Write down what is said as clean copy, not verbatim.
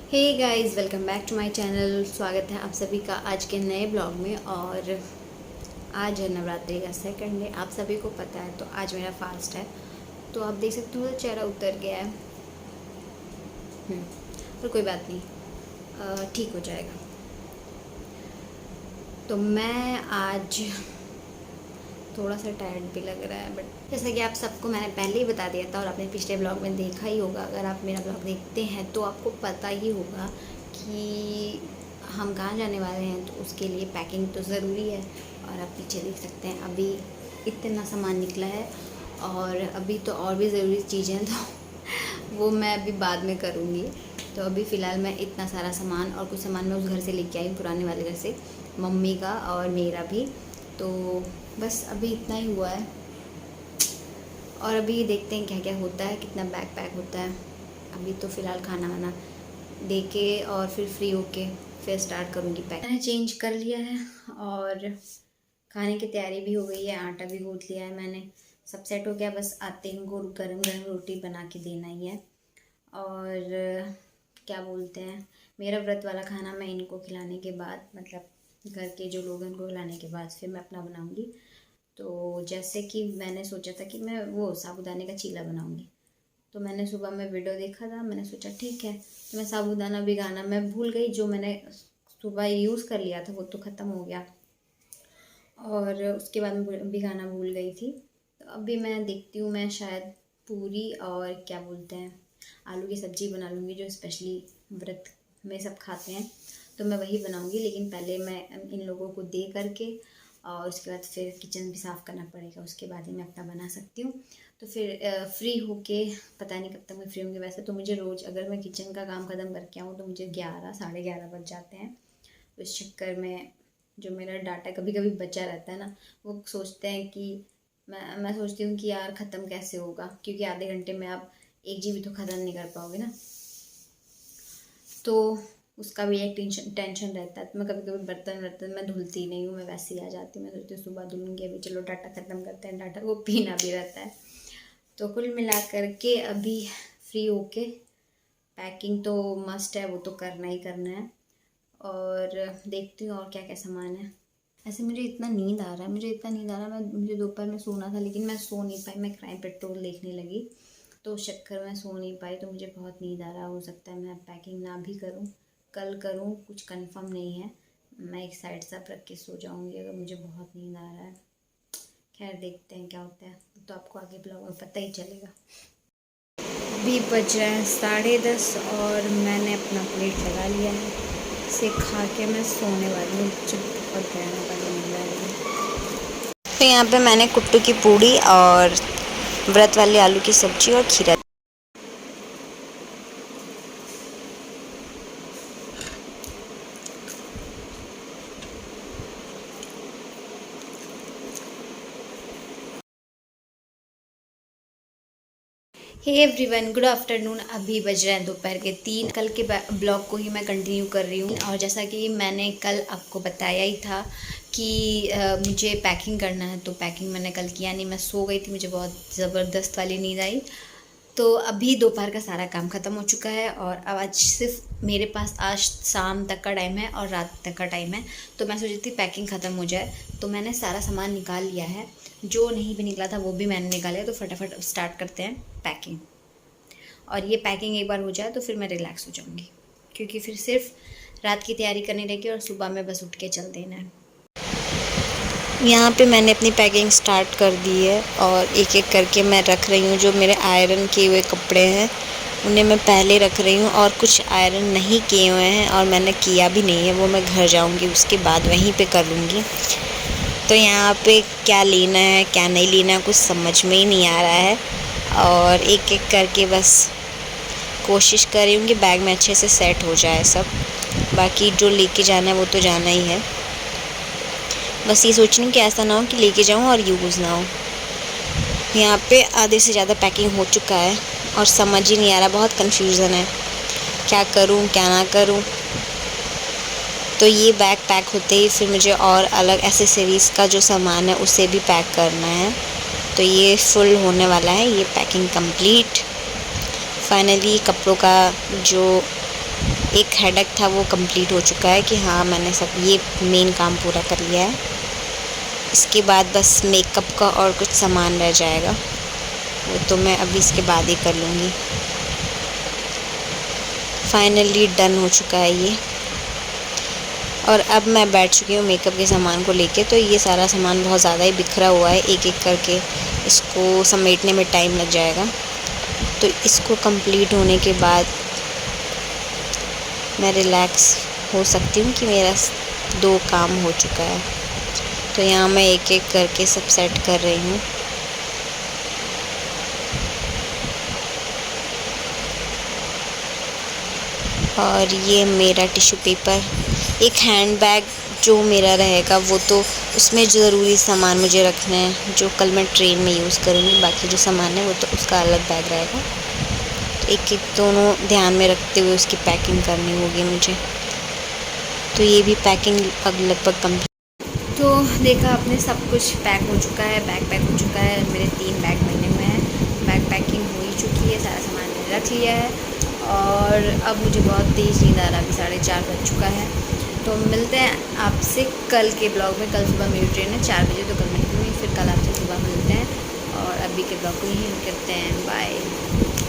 Hey guys, welcome back to my channel. स्वागत है आप सभी का आज के नए ब्लॉग में। और आज है नवरात्रि का सेकंड डे, आप सभी को पता है। तो आज मेरा फास्ट है, तो आप देख सकते हो मेरा चेहरा उतर गया है। पर कोई बात नहीं, ठीक हो जाएगा। तो मैं आज थोड़ा सा टायर्ड भी लग रहा है, बट जैसा कि आप सबको मैंने पहले ही बता दिया था और आपने पिछले ब्लॉग में देखा ही होगा। अगर आप मेरा ब्लॉग देखते हैं तो आपको पता ही होगा कि हम कहाँ जाने वाले हैं। तो उसके लिए पैकिंग तो ज़रूरी है। और आप पीछे देख सकते हैं, अभी इतना सामान निकला है और अभी तो और भी ज़रूरी चीज़ें हैं, तो वो मैं अभी बाद में करूँगी। तो अभी फ़िलहाल मैं इतना सारा सामान और कुछ सामान मैं उस घर से लेके आई, पुराने वाले घर से, मम्मी का और मेरा भी। तो बस अभी इतना ही हुआ है और अभी देखते हैं क्या क्या होता है, कितना बैग पैक होता है। अभी तो फ़िलहाल खाना वाना दे के और फिर फ्री होके फिर स्टार्ट करूँगी पैक। मैंने चेंज कर लिया है और खाने की तैयारी भी हो गई है। आटा भी गूँथ लिया है मैंने, सब सेट हो गया। बस आते ही इनको गरम गरम रोटी बना के देना ही है। और क्या बोलते हैं, मेरा व्रत वाला खाना मैं इनको खिलाने के बाद, मतलब घर के जो लोग हैं उनको खिलाने के बाद फिर मैं अपना बनाऊँगी। तो जैसे कि मैंने सोचा था कि मैं वो साबूदाने का चीला बनाऊँगी। तो मैंने सुबह में वीडियो देखा था, मैंने सोचा ठीक है। तो मैं साबूदाना भिगाना मैं भूल गई, जो मैंने सुबह यूज़ कर लिया था वो तो ख़त्म हो गया और उसके बाद मैं भिगाना भूल गई थी। तो अभी मैं देखती हूँ, मैं शायद पूरी और क्या बोलते हैं आलू की सब्ज़ी बना लूँगी, जो स्पेशली व्रत में सब खाते हैं। तो मैं वही बनाऊँगी, लेकिन पहले मैं इन लोगों को दे करके और उसके बाद फिर किचन भी साफ़ करना पड़ेगा, उसके बाद ही मैं अपना बना सकती हूँ। तो फिर फ्री होके, पता नहीं कब तक मैं फ्री होंगी। वैसे तो मुझे रोज़ अगर मैं किचन का काम ख़त्म करके आऊँ तो मुझे 11 साढ़े 11 बज जाते हैं। तो इस चक्कर में जो मेरा डाटा कभी कभी बचा रहता है ना, वो सोचते हैं कि मैं सोचती हूँ कि यार ख़त्म कैसे होगा, क्योंकि आधे घंटे में आप 1 GB तो ख़त्म नहीं कर पाओगे ना। तो उसका भी एक टेंशन रहता है। तो मैं कभी कभी बर्तन मैं धुलती नहीं हूँ, मैं वैसे ही आ जाती हूँ। मैं सोचती हूँ सुबह धुलूँगी, अभी चलो डाटा ख़त्म करते हैं, डाटा को पीना भी रहता है। तो कुल मिला करके अभी फ्री होके पैकिंग तो मस्ट है, वो तो करना ही करना है। और देखती हूँ और क्या क्या सामान है। ऐसे मुझे इतना नींद आ रहा है, मुझे दोपहर में सोना था लेकिन मैं सो नहीं पाई। मैं क्राइम पेट्रोल देखने लगी, तो उस चक्कर में सो नहीं पाई। तो मुझे बहुत नींद आ रहा है, हो सकता है मैं पैकिंग ना भी करूँ, कल करूँ, कुछ कंफर्म नहीं है। मैं एक साइड सब रख के सो जाऊँगी अगर मुझे बहुत नींद आ रहा है। खैर देखते हैं क्या होता है, तो आपको आगे ब्लॉग में पता ही चलेगा। अभी बज रहे हैं 10:30 और मैंने अपना प्लेट लगा लिया है। इसे खा के मैं सोने वाली हूँ, मुझे बहुत भयानक वाली नींद आ रही है। तो यहाँ पे मैंने कुट्टू की पूड़ी और व्रत वाली आलू की सब्जी और खीरा। Hey everyone, good afternoon. अभी बज रहे हैं दोपहर के 3। कल के ब्लॉग को ही मैं कंटिन्यू कर रही हूँ। और जैसा कि मैंने कल आपको बताया ही था कि मुझे पैकिंग करना है, तो पैकिंग मैंने कल किया नहीं, मैं सो गई थी, मुझे बहुत ज़बरदस्त वाली नींद आई। तो अभी दोपहर का सारा काम ख़त्म हो चुका है और अब आज सिर्फ मेरे पास आज शाम तक का टाइम है और रात तक का टाइम है। तो मैं सोची थी पैकिंग ख़त्म हो जाए, तो मैंने सारा सामान निकाल लिया है। जो नहीं भी निकला था वो भी मैंने निकाला है। तो फटाफट स्टार्ट करते हैं पैकिंग। और ये पैकिंग एक बार हो जाए तो फिर मैं रिलैक्स हो जाऊँगी, क्योंकि फिर सिर्फ रात की तैयारी करनी रहेगी और सुबह में बस उठ के चल देना है। यहाँ पे मैंने अपनी पैकिंग स्टार्ट कर दी है और एक एक करके मैं रख रही हूँ। जो मेरे आयरन किए हुए कपड़े हैं उन्हें मैं पहले रख रही हूँ, और कुछ आयरन नहीं किए हुए हैं और मैंने किया भी नहीं है, वो मैं घर जाऊँगी उसके बाद वहीं पे कर लूँगी। तो यहाँ पे क्या लेना है क्या नहीं लेना है कुछ समझ में ही नहीं आ रहा है, और एक एक करके बस कोशिश कर रही हूँ कि बैग में अच्छे से सेट हो जाए सब। बाकी जो लेके जाना है वो तो जाना ही है। बस ये सोच रही हूँ कि ऐसा ना हो कि लेके जाऊँ और यूज़ ना हो। यहाँ पे आधे से ज़्यादा पैकिंग हो चुका है और समझ ही नहीं आ रहा, बहुत कन्फ्यूज़न है क्या करूँ क्या ना करूँ। तो ये बैग पैक होते ही फिर मुझे और अलग एसेसरीज़ का जो सामान है उसे भी पैक करना है। तो ये फुल होने वाला है, ये पैकिंग कंप्लीट। फाइनली कपड़ों का जो एक हेडेक था वो कंप्लीट हो चुका है कि हाँ मैंने सब ये मेन काम पूरा कर लिया है। इसके बाद बस मेकअप का और कुछ सामान रह जाएगा, वो तो मैं अभी इसके बाद ही कर लूँगी। फाइनली डन हो चुका है ये, और अब मैं बैठ चुकी हूँ मेकअप के सामान को लेके। तो ये सारा सामान बहुत ज़्यादा ही बिखरा हुआ है, एक एक करके इसको समेटने में टाइम लग जाएगा। तो इसको कंप्लीट होने के बाद मैं रिलैक्स हो सकती हूँ कि मेरा 2 काम हो चुका है। तो यहाँ मैं एक एक करके सब सेट कर रही हूँ। और ये मेरा टिश्यू पेपर, एक हैंड बैग जो मेरा रहेगा वो तो उसमें ज़रूरी सामान मुझे रखना है जो कल मैं ट्रेन में यूज़ करूँगी। बाकी जो सामान है वो तो उसका अलग बैग रहेगा। तो एक एक दोनों ध्यान में रखते हुए उसकी पैकिंग करनी होगी मुझे। तो ये भी पैकिंग अब लगभग कंप्लीट। तो देखा आपने, सब कुछ पैक हो चुका है, बैग पैक हो चुका है। मेरे 3 बैग बने हुए हैं, बैग पैकिंग हो ही चुकी है, सारा सामान मैंने रख लिया है। और अब मुझे बहुत तेज़ नींद आ रहा है, अभी 4:30 बज चुका है। तो मिलते हैं आपसे कल के ब्लॉग में। कल सुबह मेरी ट्रेन है 4 बजे, तो कल मैं निकलूँगी, फिर कल आपसे सुबह मिलते हैं। और अभी के ब्लॉग को यहीं करते हैं, बाय।